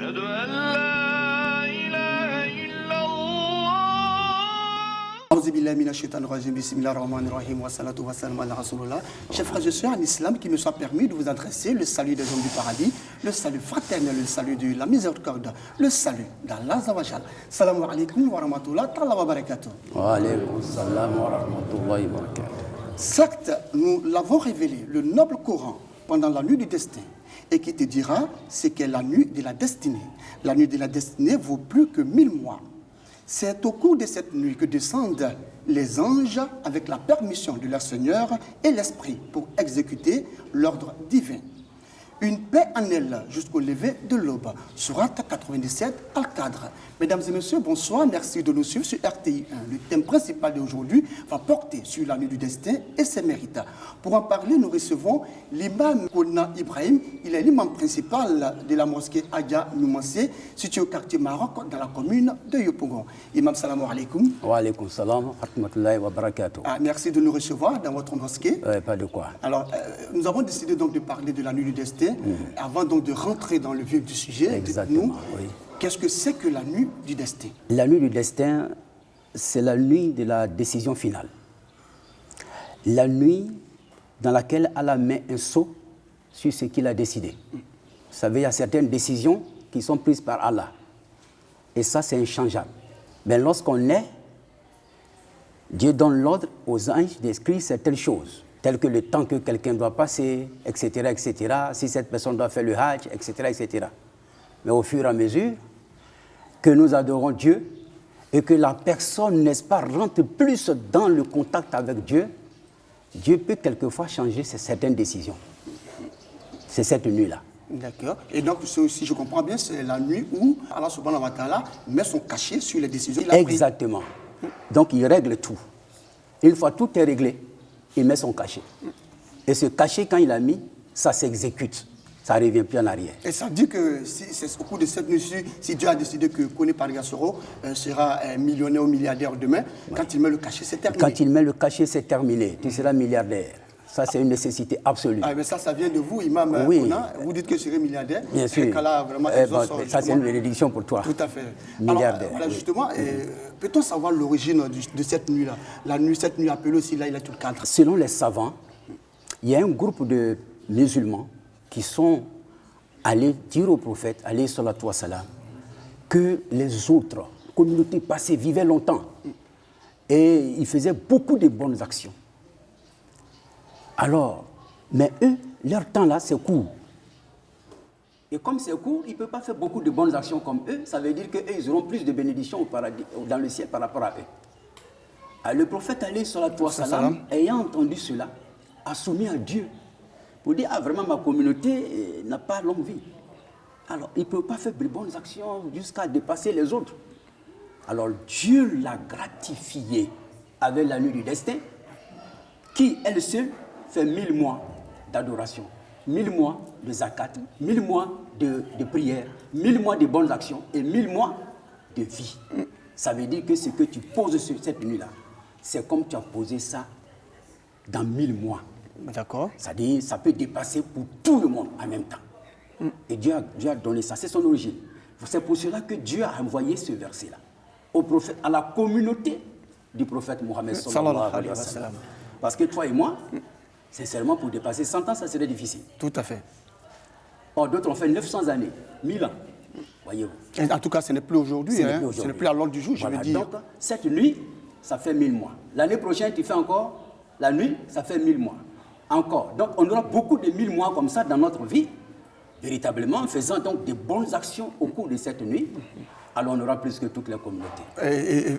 Chers frères et sœurs en islam, qu'il me soit permis de vous adresser le salut des hommes du paradis, le salut fraternel, le salut de la miséricorde, le salut d'Allah Zawajal. Salam alaikum wa rahmatullahi wa barakatuh. Wa alaykum salam wa rahmatullahi wa barakatuh. Certes, nous l'avons révélé, le noble Coran, pendant la nuit du destin, et qui te dira ce qu'est la nuit de la destinée. La nuit de la destinée vaut plus que 1000 mois. C'est au cours de cette nuit que descendent les anges avec la permission de leur Seigneur et l'Esprit pour exécuter l'ordre divin. Une paix en elle jusqu'au lever de l'aube. Sourate 97, Al-Qadr. Mesdames et messieurs, bonsoir. Merci de nous suivre sur RTI 1. Le thème principal d'aujourd'hui va porter sur la nuit du destin et ses mérites. Pour en parler, nous recevons l'imam Kona Ibrahim. Il est l'imam principal de la mosquée Adja Noumassé, située au quartier Maroc, dans la commune de Yopougon. Imam, salam alaikum. Wa alaykum salam wa rahmatullahi wa barakatuh. Merci de nous recevoir dans votre mosquée. Pas de quoi. Alors, nous avons décidé donc de parler de la nuit du destin. Avant donc de rentrer dans le vif du sujet, dites-nous, oui. Qu'est-ce que c'est que la nuit du destin? La nuit du destin, c'est la nuit de la décision finale. La nuit dans laquelle Allah met un sceau sur ce qu'il a décidé. Vous savez, il y a certaines décisions qui sont prises par Allah. Et ça, c'est inchangeable. Mais lorsqu'on naît, Dieu donne l'ordre aux anges d'écrire certaines choses, telles que le temps que quelqu'un doit passer, etc., etc., si cette personne doit faire le Hajj, etc., etc. Mais au fur et à mesure que nous adorons Dieu et que la personne, n'est-ce pas, rentre plus dans le contact avec Dieu, Dieu peut quelquefois changer certaines décisions. C'est cette nuit-là. D'accord. Et donc, si je comprends bien, c'est la nuit où Allah subhanahu wa ta'ala met son cachet sur les décisions qu'il a prises. Exactement. Donc, il règle tout. Une fois tout est réglé, il met son cachet. Et ce cachet, quand il a mis, ça s'exécute. Ça ne revient plus en arrière. Et ça dit que c'est au cours de cette nuit, si Dieu a décidé que Kone Parigasoro sera millionnaire ou milliardaire demain, oui. Quand il met le cachet, c'est terminé. Quand il met le cachet, c'est terminé. Tu seras milliardaire. Ça, c'est une nécessité absolue. Ah, mais ça vient de vous, Imam Kona. Vous dites que je serai milliardaire. Bien sûr. Vraiment, ça, c'est une bénédiction pour toi. Tout à fait. Milliardaire. Alors, voilà, justement, peut-on savoir l'origine de cette nuit-là? Cette nuit appelée aussi Laylatul Qadr. Selon les savants, il y a un groupe de musulmans qui sont allés dire au prophète, alayhi salatu wa salam, que les autres communautés passées vivaient longtemps. Et ils faisaient beaucoup de bonnes actions. Alors, mais eux, leur temps là, c'est court. Et comme c'est court, ils ne peuvent pas faire beaucoup de bonnes actions comme eux. Ça veut dire qu'eux, ils auront plus de bénédictions au paradis, dans le ciel par rapport à eux. Alors, le prophète, alayhi salatu wa salam, ayant entendu cela, a soumis à Dieu pour dire, ah vraiment, ma communauté n'a pas longue vie. Alors, il ne peut pas faire de bonnes actions jusqu'à dépasser les autres. Alors, Dieu l'a gratifié avec la nuit du destin, qui, elle seule, fait 1000 mois d'adoration, 1000 mois de zakat, 1000 mois de prière, 1000 mois de bonnes actions et 1000 mois de vie. Ça veut dire que ce que tu poses sur cette nuit-là, c'est comme tu as posé ça dans 1000 mois. D'accord. C'est-à-dire ça peut dépasser pour tout le monde en même temps. Et Dieu a donné ça, c'est son origine. C'est pour cela que Dieu a envoyé ce verset-là au prophète, à la communauté du prophète Mohammed sallallahu alayhi wa sallam. Parce que toi et moi, sincèrement, pour dépasser 100 ans, ça serait difficile. Tout à fait. Or, d'autres ont fait 900 années, 1000 ans. Voyez-vous. En tout cas, ce n'est plus aujourd'hui. Ce n'est plus à l'ordre du jour, voilà. Je veux dire. Donc, cette nuit, ça fait 1000 mois. L'année prochaine, tu fais encore la nuit, ça fait 1000 mois. Encore. Donc, on aura beaucoup de 1000 mois comme ça dans notre vie, véritablement, en faisant donc de bonnes actions au cours de cette nuit. Alors on aura plus que toutes les communautés.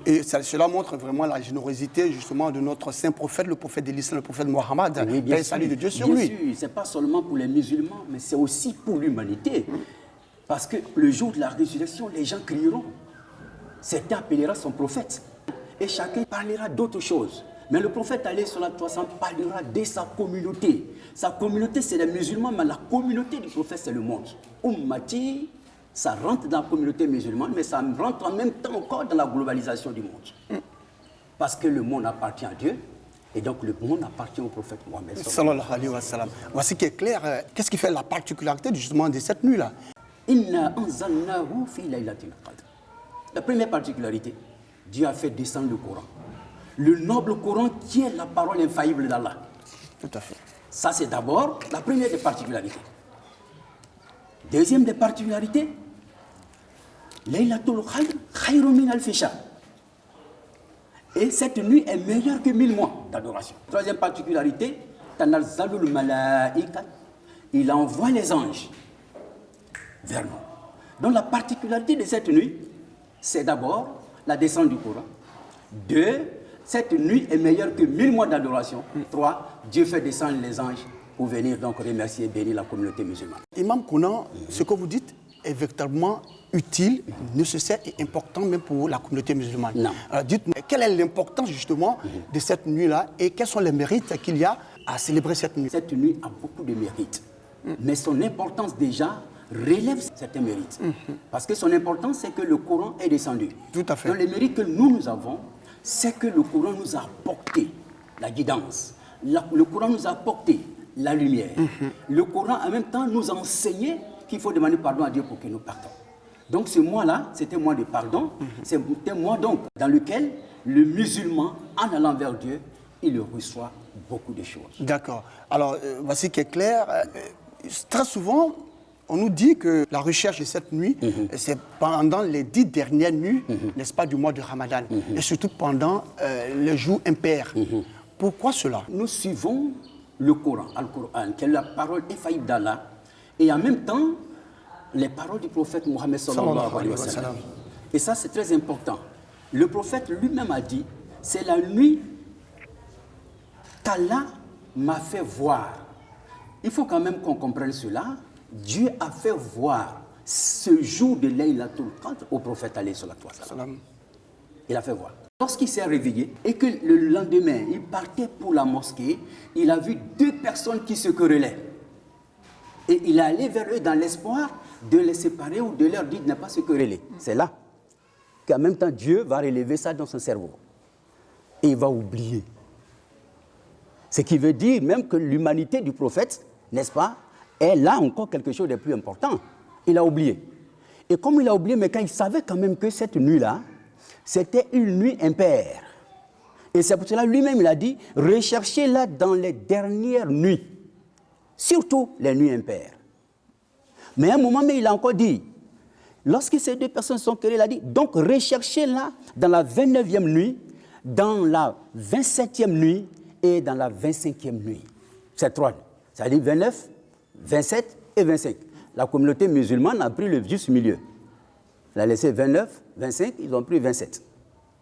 Et cela montre vraiment la générosité justement de notre saint prophète, le prophète de l'islam, le prophète Mohammed. Oui, bien sûr. Salut de Dieu sur lui. Bien sûr, ce n'est pas seulement pour les musulmans, mais c'est aussi pour l'humanité. Parce que le jour de la résurrection, les gens crieront. Certains appellera son prophète. Et chacun parlera d'autres choses. Mais le prophète alayhi salatu wa salam parlera de sa communauté. Sa communauté, c'est les musulmans, mais la communauté du prophète, c'est le monde. Ummati, ça rentre dans la communauté musulmane, mais ça rentre en même temps encore dans la globalisation du monde. Parce que le monde appartient à Dieu, et donc le monde appartient au prophète Mohammed. Sallallahu alayhi wa sallam. Voici qui est clair. Qu'est-ce qui fait la particularité justement de cette nuit-là? Inna anzalnahu fi laylatil qadr. La première particularité, Dieu a fait descendre le Coran. Le noble Coran qui est la parole infaillible d'Allah. Tout à fait. Ça, c'est d'abord la première des particularités. Deuxième des particularités, Laylatul Qadr khayrun min alfi shahr. Et cette nuit est meilleure que 1000 mois d'adoration. Troisième particularité, Tanazzalul malaika, il envoie les anges vers nous. Donc la particularité de cette nuit, c'est d'abord la descente du Coran. 2, cette nuit est meilleure que 1000 mois d'adoration. 3, Dieu fait descendre les anges pour venir donc remercier et bénir la communauté musulmane. Imam Kounan, ce que vous dites est véritablement utile, nécessaire et important même pour la communauté musulmane. Non. Alors dites-nous, quelle est l'importance justement de cette nuit-là et quels sont les mérites qu'il y a à célébrer cette nuit? Cette nuit a beaucoup de mérites, mais son importance déjà relève certains mérites. Parce que son importance, c'est que le Coran est descendu. Tout à fait. Donc les mérites que nous avons, c'est que le Coran nous a apporté la guidance. Le Coran nous a apporté la lumière. Le Coran, en même temps, nous a enseigné qu'il faut demander pardon à Dieu pour que nous partons. Donc ce mois-là, c'était un mois de pardon. C'était un mois donc dans lequel le musulman, en allant vers Dieu, il reçoit beaucoup de choses. D'accord. Alors, voici qui est clair. Très souvent, on nous dit que la recherche de cette nuit, c'est pendant les 10 dernières nuits, n'est-ce pas, du mois de Ramadan, et surtout pendant les jours impairs. Pourquoi cela? Nous suivons le Coran, Al-Qur'an, qui est la parole infaillible d'Allah, et en même temps, les paroles du prophète Mohammed sallallahu alayhi wa sallam. Et ça, c'est très important. Le prophète lui-même a dit, c'est la nuit qu'Allah m'a fait voir. Il faut quand même qu'on comprenne cela. Dieu a fait voir ce jour de Laylatul Qadr au prophète alayhi salatu wa sallam. Il a fait voir. Lorsqu'il s'est réveillé et que le lendemain, il partait pour la mosquée, il a vu 2 personnes qui se querellaient. Et il est allé vers eux dans l'espoir de les séparer ou de leur dire de ne pas se quereller. C'est là qu'en même temps, Dieu va relever ça dans son cerveau. Et il va oublier. Ce qui veut dire même que l'humanité du prophète, n'est-ce pas, est là encore quelque chose de plus important. Il a oublié. Et comme il a oublié, mais quand il savait quand même que cette nuit-là, c'était une nuit impaire. Et c'est pour cela lui-même, il a dit, recherchez-la dans les dernières nuits. Surtout les nuits impaires. Mais à un moment, il a encore dit, lorsque ces 2 personnes sont querellées, il a dit, donc recherchez-la dans la 29e nuit, dans la 27e nuit et dans la 25e nuit. C'est 3 nuits. C'est-à-dire 29, 27 et 25. La communauté musulmane a pris le juste milieu. Elle a laissé 29, 25, ils ont pris 27.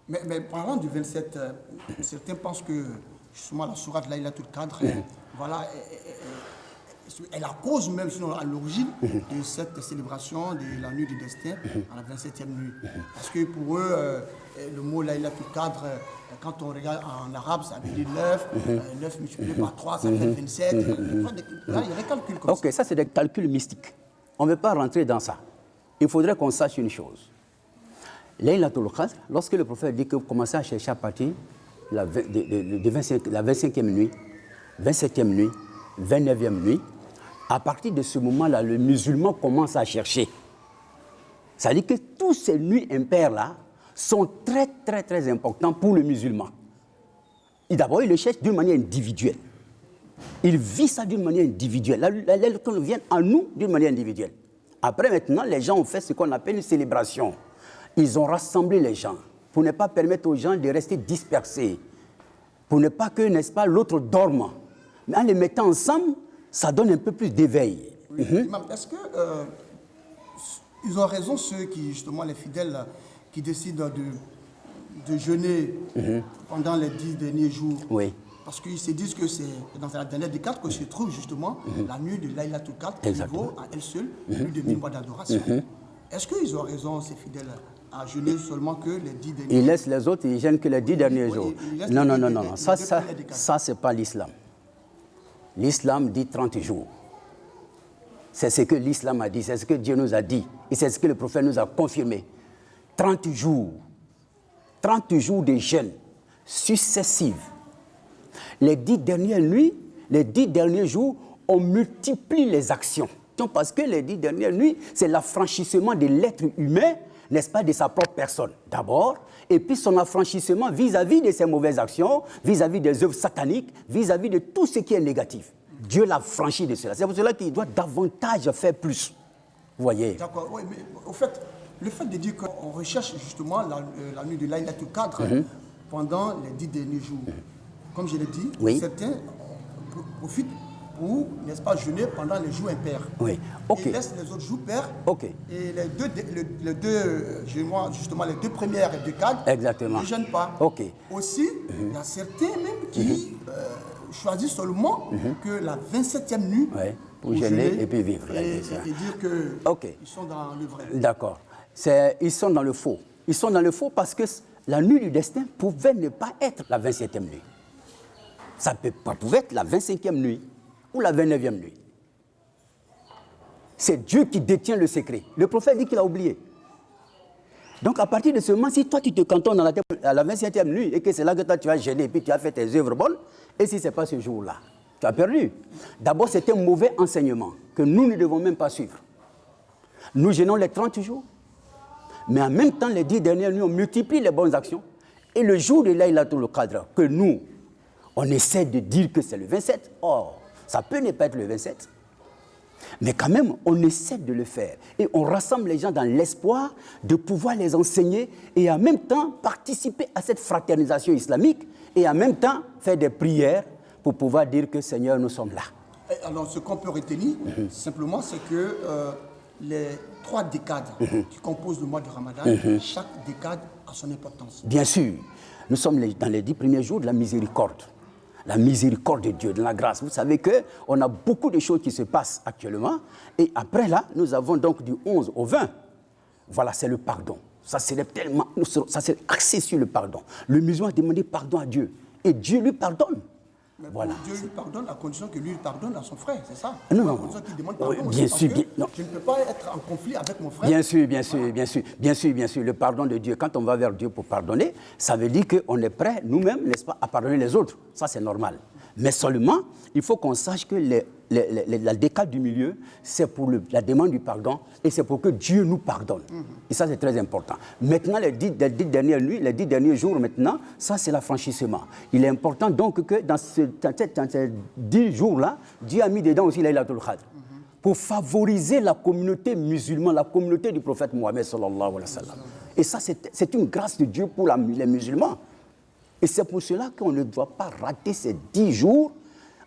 Mais parlant du 27, certains pensent que justement la sourate Laylatul Qadr, voilà, est la cause même, sinon à l'origine, de cette célébration de la nuit du destin à la 27e nuit. Parce que pour eux, le mot Laylatul Qadr, quand on regarde en arabe, ça veut dire 9, 9 multiplié par 3, ça fait 27. Là, il y a des calculs comme ça. Ok, ça c'est des calculs mystiques. On ne veut pas rentrer dans ça. Il faudrait qu'on sache une chose. Laylatul Qadr, lorsque le prophète dit que vous commencez à chercher à partir de la 25e nuit, 27e nuit, 29e nuit, à partir de ce moment-là, le musulman commence à chercher. Ça veut dire que toutes ces nuits impaires-là sont très, très, très importantes pour le musulman. Et d'abord, il le cherche d'une manière individuelle. Il vit ça d'une manière individuelle. L'école vient à nous d'une manière individuelle. Après, maintenant, les gens ont fait ce qu'on appelle une célébration. Ils ont rassemblé les gens pour ne pas permettre aux gens de rester dispersés, pour ne pas que, n'est-ce pas, l'autre dorme. Mais en les mettant ensemble, ça donne un peu plus d'éveil. Oui, Imam, est-ce que ils ont raison ceux qui, justement, les fidèles, qui décident de jeûner pendant les 10 derniers jours? Oui. Parce qu'ils se disent que c'est dans la dernière des 4 que se trouve justement la nuit de Laylatul Qadr qui vaut à elle seule plus de 1000 mois d'adoration. Est-ce qu'ils ont raison, ces fidèles, à jeûner seulement que les 10 derniers jours? Ils laissent les autres, ils jeûnent que les 10 derniers jours. Non. Ça c'est pas l'islam. L'islam dit 30 jours. C'est ce que l'islam a dit, c'est ce que Dieu nous a dit. Et c'est ce que le prophète nous a confirmé. 30 jours. 30 jours de jeûne successifs. Les 10 dernières nuits, les 10 derniers jours, on multiplie les actions. question parce que les 10 dernières nuits, c'est l'affranchissement de l'être humain, n'est-ce pas, de sa propre personne, d'abord, et puis son affranchissement vis-à-vis de ses mauvaises actions, vis-à-vis des œuvres sataniques, vis-à-vis de tout ce qui est négatif. Dieu l'a franchi de cela. C'est pour cela qu'il doit davantage faire plus. Vous voyez. D'accord, oui, mais au fait, le fait de dire qu'on recherche justement la nuit de Laylatul Qadr pendant les 10 derniers jours, comme je l'ai dit, certains profitent pour, n'est-ce pas, jeûner pendant les jours impairs. Oui, ok. Ils laissent les autres jours pairs. Ok. Et les deux premières décades, exactement, ne jeûnent pas. Ok. Aussi, il y a certains même qui choisissent seulement que la 27e nuit pour jeûner et puis vivre. Et dire qu'ils sont dans le vrai. D'accord. Ils sont dans le faux. Ils sont dans le faux parce que la nuit du destin pouvait ne pas être la 27e nuit. Ça pouvait être la 25e nuit ou la 29e nuit. C'est Dieu qui détient le secret. Le prophète dit qu'il a oublié. Donc à partir de ce moment, si toi tu te cantonnes à la 27e nuit et que c'est là que toi tu as gêné et puis tu as fait tes œuvres bonnes, et si ce n'est pas ce jour-là, tu as perdu. D'abord, c'est un mauvais enseignement que nous ne devons même pas suivre. Nous gênons les 30 jours, mais en même temps, les 10 dernières nuits, on multiplie les bonnes actions. Et le jour de Laylatul Qadr, que nous, on essaie de dire que c'est le 27, or, ça peut ne pas être le 27. Mais quand même, on essaie de le faire. Et on rassemble les gens dans l'espoir de pouvoir les enseigner et en même temps participer à cette fraternisation islamique et en même temps faire des prières pour pouvoir dire que Seigneur, nous sommes là. Et alors, ce qu'on peut retenir, simplement, c'est que les 3 décades qui composent le mois de Ramadan, chaque décade a son importance. Bien sûr. Nous sommes dans les 10 premiers jours de la miséricorde. La miséricorde de Dieu, de la grâce. Vous savez qu'on a beaucoup de choses qui se passent actuellement. Et après là, nous avons donc du 11 au 20. Voilà, c'est le pardon. Ça, c'est axé sur le pardon. Le musulman a demandé pardon à Dieu. Et Dieu lui pardonne. Mais voilà. Dieu lui pardonne à condition que lui pardonne à son frère, c'est ça? Non. À condition qu'il demande pardon bien sûr, je ne peux pas être en conflit avec mon frère. Bien sûr. Le pardon de Dieu, quand on va vers Dieu pour pardonner, ça veut dire qu'on est prêt, nous-mêmes, n'est-ce pas, à pardonner les autres. Ça, c'est normal. Mais seulement, il faut qu'on sache que la décade du milieu, c'est pour la demande du pardon et c'est pour que Dieu nous pardonne. Et ça, c'est très important. Maintenant, les 10 dernières nuits, les 10 derniers jours maintenant, ça, c'est l'affranchissement. Il est important donc que dans ces 10 jours-là, Dieu a mis dedans aussi Laylatul Qadr pour favoriser la communauté musulmane, la communauté du prophète Mohammed sallallahu alayhi wa sallam. Et ça, c'est une grâce de Dieu pour les musulmans. Et c'est pour cela qu'on ne doit pas rater ces 10 jours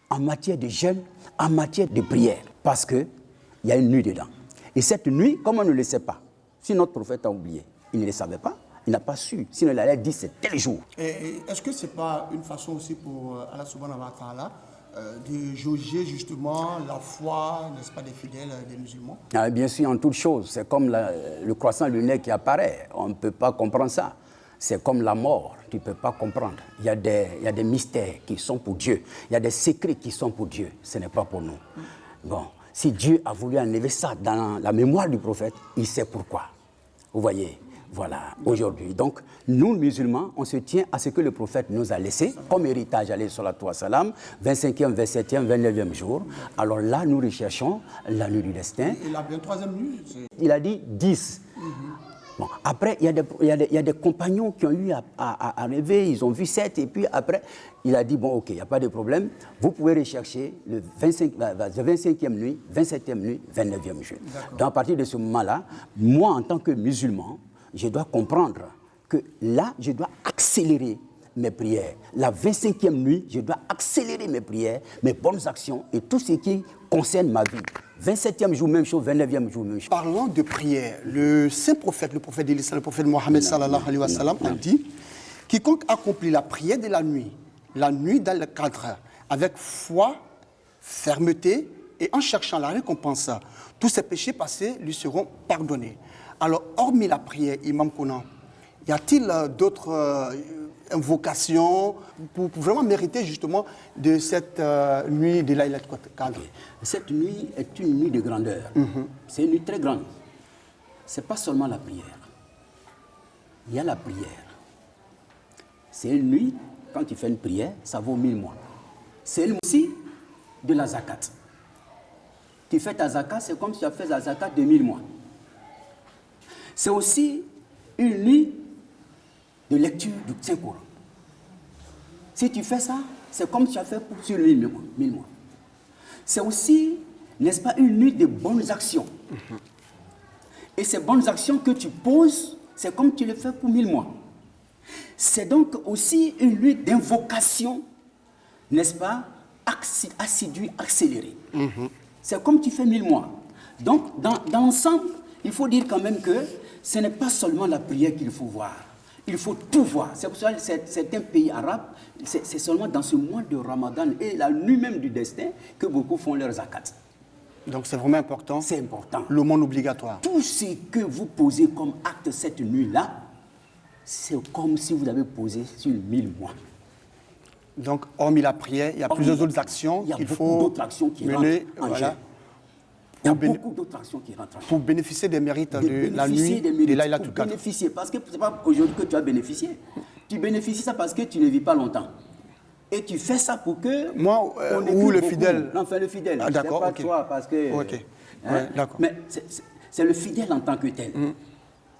en matière de jeûne, en matière de prière. Parce qu'il y a une nuit dedans. Et cette nuit, comme on ne le sait pas, si notre prophète a oublié, il ne le savait pas, il n'a pas su. Sinon, il allait dire c'est tel jour. Et est-ce que ce n'est pas une façon aussi pour Allah subhanahu wa ta'ala de jauger justement la foi, n'est-ce pas, des fidèles, des musulmans? Bien sûr, en toute chose. C'est comme le croissant lunaire qui apparaît. On ne peut pas comprendre ça. C'est comme la mort, tu ne peux pas comprendre. Il y a des mystères qui sont pour Dieu. Il y a des secrets qui sont pour Dieu. Ce n'est pas pour nous. Bon, si Dieu a voulu enlever ça dans la mémoire du prophète, il sait pourquoi. Vous voyez, voilà, aujourd'hui. Donc, nous, musulmans, on se tient à ce que le prophète nous a laissé comme héritage, alayhi salatu wa salam, 25e, 27e, 29e jour. Alors là, nous recherchons la nuit du destin. Et la 23e nuit, il a dit 10. Bon, après, il y a des compagnons qui ont eu à rêver, ils ont vu 7, et puis après, il a dit, bon, ok, il n'y a pas de problème, vous pouvez rechercher le 25e nuit, 27e nuit, 29e jour. Donc, à partir de ce moment-là, moi, en tant que musulman, je dois comprendre que là, je dois accélérer mes prières. La 25e nuit, je dois accélérer mes prières, mes bonnes actions et tout ce qui concerne ma vie. 27e jour, même chose, 29e jour, même chose. Parlant de prière, le saint prophète, le prophète d'Islam, le prophète Mohammed sallallahu alayhi wa sallam, a dit « Quiconque accomplit la prière de la nuit dans le cadre, avec foi, fermeté et en cherchant la récompense, tous ses péchés passés lui seront pardonnés. » Alors, hormis la prière, Imam Kounan, y a-t-il d'autres invocations pour vraiment mériter justement de cette nuit de Laylatul Qadr? Cette nuit est une nuit de grandeur. C'est une nuit très grande. Ce n'est pas seulement la prière. Il y a la prière. C'est une nuit, quand tu fais une prière, ça vaut 1000 mois. C'est une nuit aussi de la zakat. Tu fais ta zakat, c'est comme si tu as fait la zakat de 1000 mois. C'est aussi une nuit de lecture du Saint-Coran. Si tu fais ça, c'est comme si tu as fait sur 1000 mois. C'est aussi, n'est-ce pas, une nuit de bonnes actions. Et ces bonnes actions que tu poses, c'est comme tu le fais pour 1000 mois. C'est donc aussi une nuit d'invocation, n'est-ce pas, assidue, accélérée. C'est comme tu fais 1000 mois. Donc, dans l'ensemble, il faut dire quand même que ce n'est pas seulement la prière qu'il faut voir. Il faut tout voir. C'est pour ça que certains pays arabes, c'est seulement dans ce mois de Ramadan et la nuit même du destin que beaucoup font leurs zakat. Donc c'est vraiment important. C'est important. L'aumône obligatoire. Tout ce que vous posez comme acte cette nuit-là, c'est comme si vous avez posé sur 1000 mois. Donc, hormis la prière, il y a plusieurs autres actions qu'il faut beaucoup d'autres actions qui mener. rentrent en jeu. Il y a beaucoup d'autres actions qui rentrent en jeu. Pour bénéficier des mérites de la nuit de Laylatul Qadr. Bénéficier, parce que ce n'est pas aujourd'hui que tu as bénéficié. Tu bénéficies ça parce que tu ne vis pas longtemps. Et tu fais ça pour que... Moi, ou le fidèle. Non, enfin le fidèle. Ah, d'accord, pas toi, parce que... Ok, Hein, ouais, d'accord. Mais c'est le fidèle en tant que tel.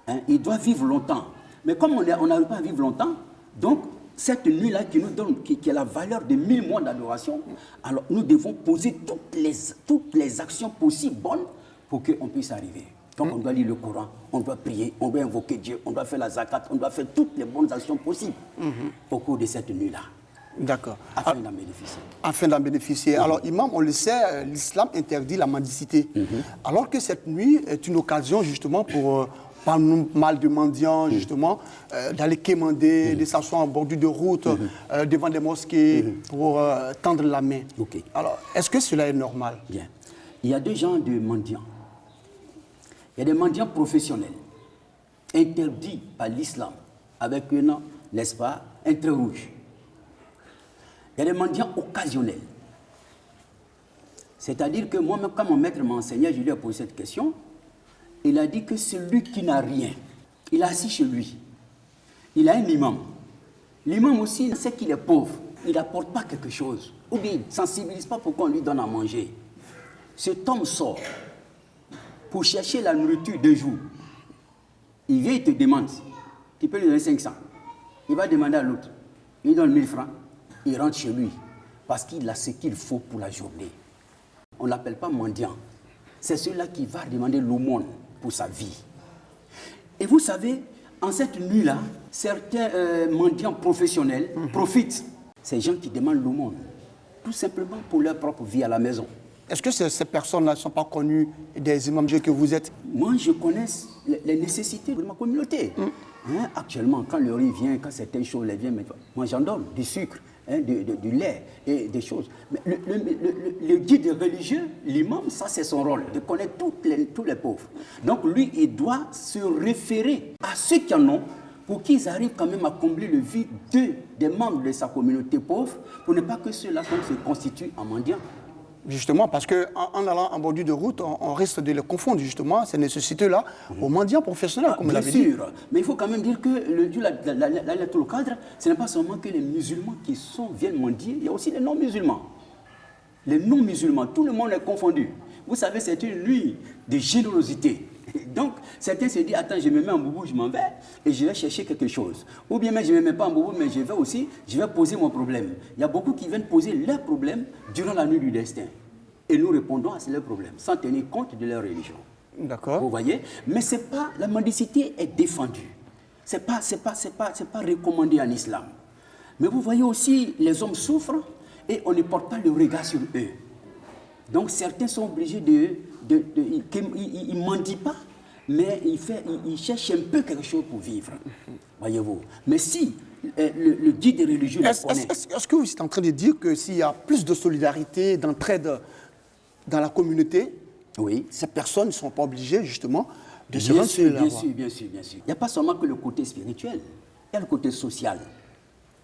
Hein, il doit vivre longtemps. Mais comme on n'arrive pas à vivre longtemps, donc cette nuit-là qui nous donne, qui a la valeur de 1000 mois d'adoration, alors nous devons poser toutes les actions possibles bonnes pour qu'on puisse arriver. Donc on doit lire le Coran, on doit prier, on doit invoquer Dieu, on doit faire la zakat, on doit faire toutes les bonnes actions possibles au cours de cette nuit-là. D'accord. Afin d'en bénéficier. Afin d'en bénéficier. Alors, imam, on le sait, l'islam interdit la mendicité. Alors que cette nuit est une occasion justement pour pas mal de mendiants, justement, d'aller quémander, de s'asseoir en bordure de route, devant des mosquées, pour tendre la main. Ok. Alors, est-ce que cela est normal? Bien. Il y a deux genres de mendiants. Il y a des mendiants professionnels, interdits par l'islam, avec un nom, n'est-ce pas, un trait rouge. Il y a des mendiants occasionnels. C'est-à-dire que moi-même, quand mon maître m'a enseigné, je lui ai posé cette question, il a dit que celui qui n'a rien, il est assis chez lui, il a un imam. L'imam aussi, il sait qu'il est pauvre, il n'apporte pas quelque chose, ou bien il ne sensibilise pas pour qu'on lui donne à manger. Cet homme sort pour chercher la nourriture 2 jours. Il vient, il te demande, tu peux lui donner 500. Il va demander à l'autre, il donne 1000 francs, il rentre chez lui, parce qu'il a ce qu'il faut pour la journée. On ne l'appelle pas mendiant. C'est celui-là qui va demander l'aumône pour sa vie. Et vous savez, en cette nuit-là, certains mendiants professionnels profitent. Ces gens qui demandent l'aumône, tout simplement pour leur propre vie à la maison. Est-ce que ces personnes-là ne sont pas connues des imams que vous êtes? Moi, je connais les nécessités de ma communauté. Hein, actuellement, quand le riz vient, quand certaines choses les viennent, moi j'en donne du sucre, hein, du lait et des choses. Mais le guide religieux, l'imam, ça c'est son rôle, de connaître tous les pauvres. Donc lui, il doit se référer à ceux qui en ont, pour qu'ils arrivent quand même à combler le vide des membres de sa communauté pauvre, pour ne pas que ceux-là se constituent en mendiants. Justement, parce qu'en allant en bordure de route, on risque de les confondre, justement, ces nécessités-là, aux mendiants professionnels, comme vous l'avez dit. Bien sûr, mais il faut quand même dire que le Laylatul Qadr, ce n'est pas seulement que les musulmans qui viennent mendier, il y a aussi les non-musulmans. Les non-musulmans, tout le monde est confondu. Vous savez, c'est une nuit de générosité. Donc, certains se disent, attends, je me mets en boubou, je m'en vais, et je vais chercher quelque chose. Ou bien même, je ne me mets pas en boubou, mais je vais poser mon problème. Il y a beaucoup qui viennent poser leurs problèmes durant la nuit du destin. Et nous répondons à ces leurs problèmes, sans tenir compte de leur religion. D'accord. Vous voyez? Mais c'est pas, la mendicité est défendue. C'est pas recommandé en islam. Mais vous voyez aussi, les hommes souffrent et on ne porte pas le regard sur eux. Donc certains sont obligés ils ne mendient pas, mais ils cherchent un peu quelque chose pour vivre. Voyez-vous. Mais si le guide religieux... Est-ce que vous êtes en train de dire que s'il y a plus de solidarité, d'entraide dans la communauté, oui, ces personnes ne sont pas obligées justement de se rendre sur la voie? Bien sûr. Il n'y a pas seulement que le côté spirituel, il y a le côté social.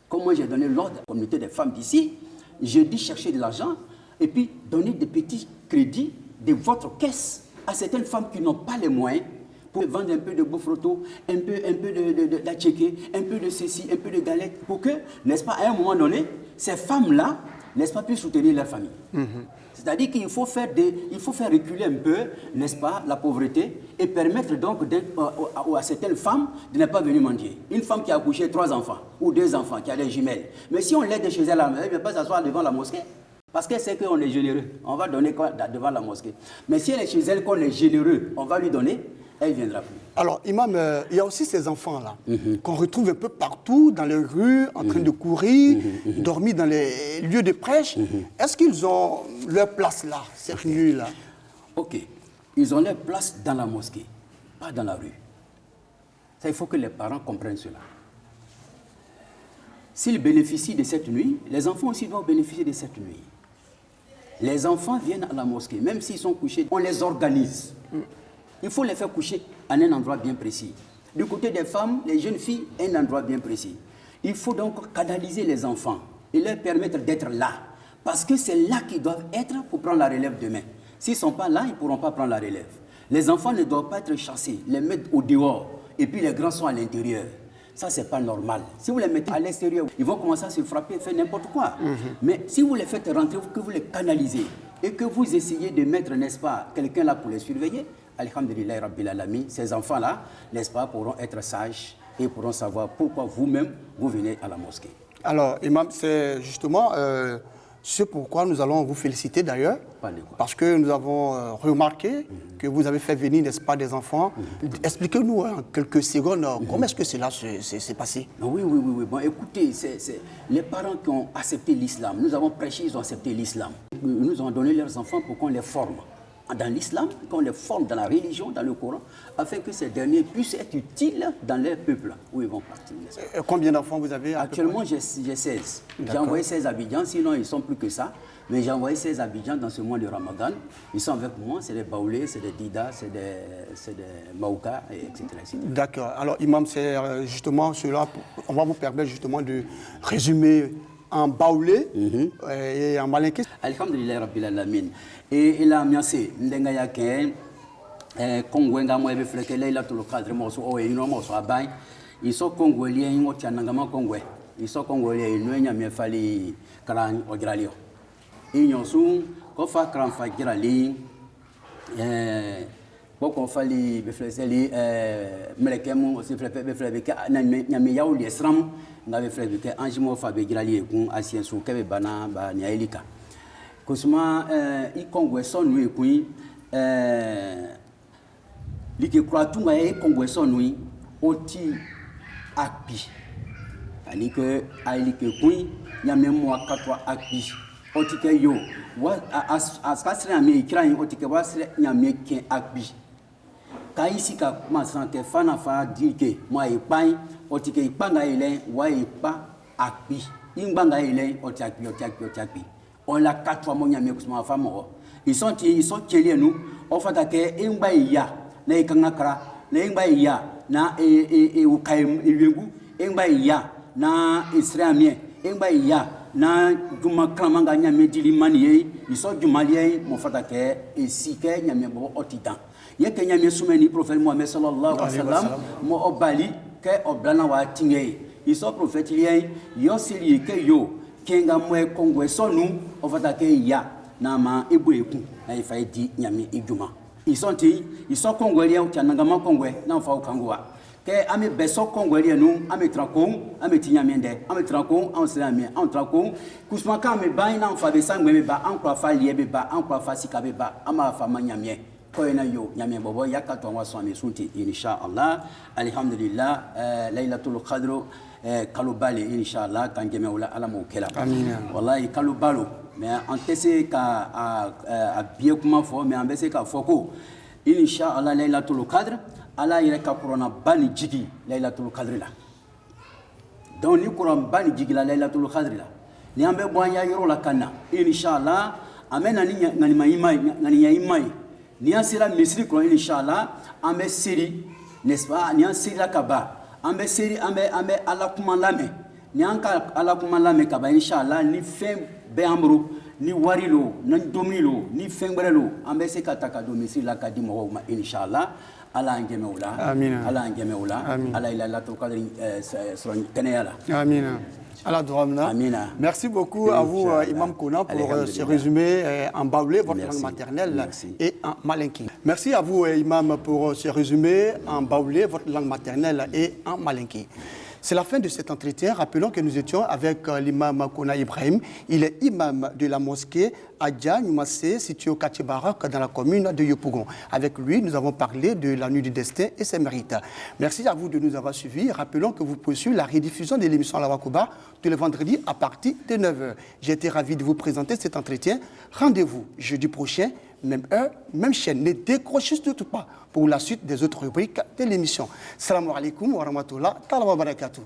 Comme moi j'ai donné l'ordre à la communauté des femmes d'ici, j'ai dit chercher de l'argent et puis donner des petits crédits de votre caisse à certaines femmes qui n'ont pas les moyens pour vendre un peu de bofroto, un peu d'atchéké, un peu de ceci, un peu de galette, pour que, n'est-ce pas, à un moment donné, ces femmes-là, n'est-ce pas, puissent soutenir leur famille. C'est-à-dire qu'il faut faire reculer un peu, n'est-ce pas, la pauvreté et permettre donc à certaines femmes de ne pas venir mendier. Une femme qui a accouché 3 enfants ou 2 enfants, qui a des jumelles, mais si on l'aide chez elle, elle ne va pas s'asseoir devant la mosquée. Parce qu'elle sait qu'on est généreux. On va donner quoi devant la mosquée. Mais si elle est chez elle, qu'on est généreux, on va lui donner, elle ne viendra plus. Alors, Imam, il y a aussi ces enfants-là, qu'on retrouve un peu partout, dans les rues, en train de courir, dormir dans les lieux de prêche. Est-ce qu'ils ont leur place là, cette nuit-là? Ok. Ils ont leur place dans la mosquée, pas dans la rue. Ça, il faut que les parents comprennent cela. S'ils bénéficient de cette nuit, les enfants aussi doivent bénéficier de cette nuit. Les enfants viennent à la mosquée, même s'ils sont couchés, on les organise. Il faut les faire coucher à un endroit bien précis. Du côté des femmes, les jeunes filles, un endroit bien précis. Il faut donc canaliser les enfants et leur permettre d'être là. Parce que c'est là qu'ils doivent être pour prendre la relève demain. S'ils ne sont pas là, ils ne pourront pas prendre la relève. Les enfants ne doivent pas être chassés, les mettre au dehors, et puis les grands sont à l'intérieur. Ça, ce n'est pas normal. Si vous les mettez à l'extérieur, ils vont commencer à se frapper, faire n'importe quoi. Mais si vous les faites rentrer, que vous les canalisez, et que vous essayez de mettre, n'est-ce pas, quelqu'un là pour les surveiller, alhamdulillah rabbil alamin, ces enfants-là, n'est-ce pas, pourront être sages et pourront savoir pourquoi vous-même, vous venez à la mosquée. Alors, Imam, c'est justement ce pourquoi nous allons vous féliciter d'ailleurs, parce que nous avons remarqué que vous avez fait venir, n'est-ce pas, des enfants. Expliquez-nous en quelques secondes comment est-ce que cela s'est passé. Oui. Bon, écoutez, c'est les parents qui ont accepté l'islam. Nous avons prêché, ils ont accepté l'islam. Nous avons donné leurs enfants pour qu'on les forme dans l'islam, qu'on les forme dans la religion, dans le Coran, afin que ces derniers puissent être utiles dans leur peuple où ils vont partir. Combien d'enfants vous avez? Actuellement, j'ai 16. J'ai envoyé 16 à Abidjan, sinon ils ne sont plus que ça. Mais j'ai envoyé 16 à Abidjan dans ce mois de Ramadan. Ils sont avec moi, c'est des Baoulés, c'est des Dida, c'est des Maouka, etc. D'accord. Alors, Imam, c'est justement cela, on va vous permettre justement de résumer en Baoulé et en Malinké. Alhamdulillah Rabbil Alamin. Et il a miancé, ndenga yake, kongwenga mo ebe fleke leila to le cadre mo so o ino mo so abai. Ils sont congolais, ils ont tianangama congolais. Ils sont congolais, ils n'ont jamais fallu cran au gralio. Ils ont su qu'on fait cran fa grali. Beaucoup fallu befleseli melekemu aussi beflebeke nyame yawo lesram ngabe flebeke anjimo fa be grali ekun asien su kebe bana ba nyaelika. Kusuma i kongwe sonu ekun like kwatunga e kongwe sonu oti akpi ani que ailike kun nyame mo akatwa akpi oti ke yo wa askasre ami kiran oti ke wasre nyame ken akpi kaisi ka masanke fana fa dike mo ipan oti ke ipanga ile wa ipa akpi ingbanga ile oti akpi on la katwa mo nyame kusuma fa mo ils sont keli nous on fa ke ingba ya na ikanga kra na ingba ya na ukaim ilwengu ingba ya na israamien ingba ya na juma kramanga nyame dilimani ye ils sont jumalien mo fa ke esike nyame bo otitan ye ke nyame sumeni prophète Mohammed sallallahu alaihi wasallam mo obali ke oblana wa tingé ils sont prophètes lien yo seli ke yo kenga mo kongwe sonu o fa ke ya na ma ebueku na ifa di nyame ijuma ils sont congolais ou tianangama congolais na fa okangwa ke ame beso congolais nous ame trakon ame tinyamende ame trakon en slamien en trakon kusma ka me ba na fa be sangwe me ba en kwa fa liebe ba en kwa fa sikabe ba ama fa manyamie ko ena yo nyame bobo yakato wa so ame sunti inshallah alhamdulillah lailatul qadr kalubali inshallah kangeme wala alamu kela wallahi kalubalo mais on tese ka a bien comment fo mais on bese ka foko inshallah lailatul qadr ala ire ka corona bani jigi lailatul qadr la donc ni corona bani jigi la lailatul qadr la ni ambe boanya yoro la kana inshallah amena ni ngani mayimai ngani yayimai ni asira misri ko inshallah ambe siri n'est-ce pas ni asira kaba ambe siri ambe ala kuma lame ni anka ala kuma lame kaba inshallah ni fem be amru ni warilo ni domilo ni fengrelo ambe se kataka domicile la kadimo wa inshallah ala ngeme wula Amina. ala ngeme wula ala ila la to kadri suran keneyala Amina. Allah Dramna. Amina. Merci beaucoup à vous, Imam Kona, pour ce résumé en baoulé, votre langue maternelle, et en malinki. Merci à vous, Imam, pour ce résumé en baoulé, votre langue maternelle, et en malinki. C'est la fin de cet entretien. Rappelons que nous étions avec l'imam Kona Ibrahim. Il est imam de la mosquée Adja Numassé, située au quartier Barak, dans la commune de Yopougon. Avec lui, nous avons parlé de la nuit du destin et ses mérites. Merci à vous de nous avoir suivis. Rappelons que vous pouvez suivre la rediffusion de l'émission La Wakuba tous les vendredis à partir de 9h. J'ai été ravi de vous présenter cet entretien. Rendez-vous jeudi prochain, même heure, même chaîne. Ne décrochez surtout pas pour la suite des autres rubriques de l'émission. Salam alaikum wa rahmatullah wa barakatuh.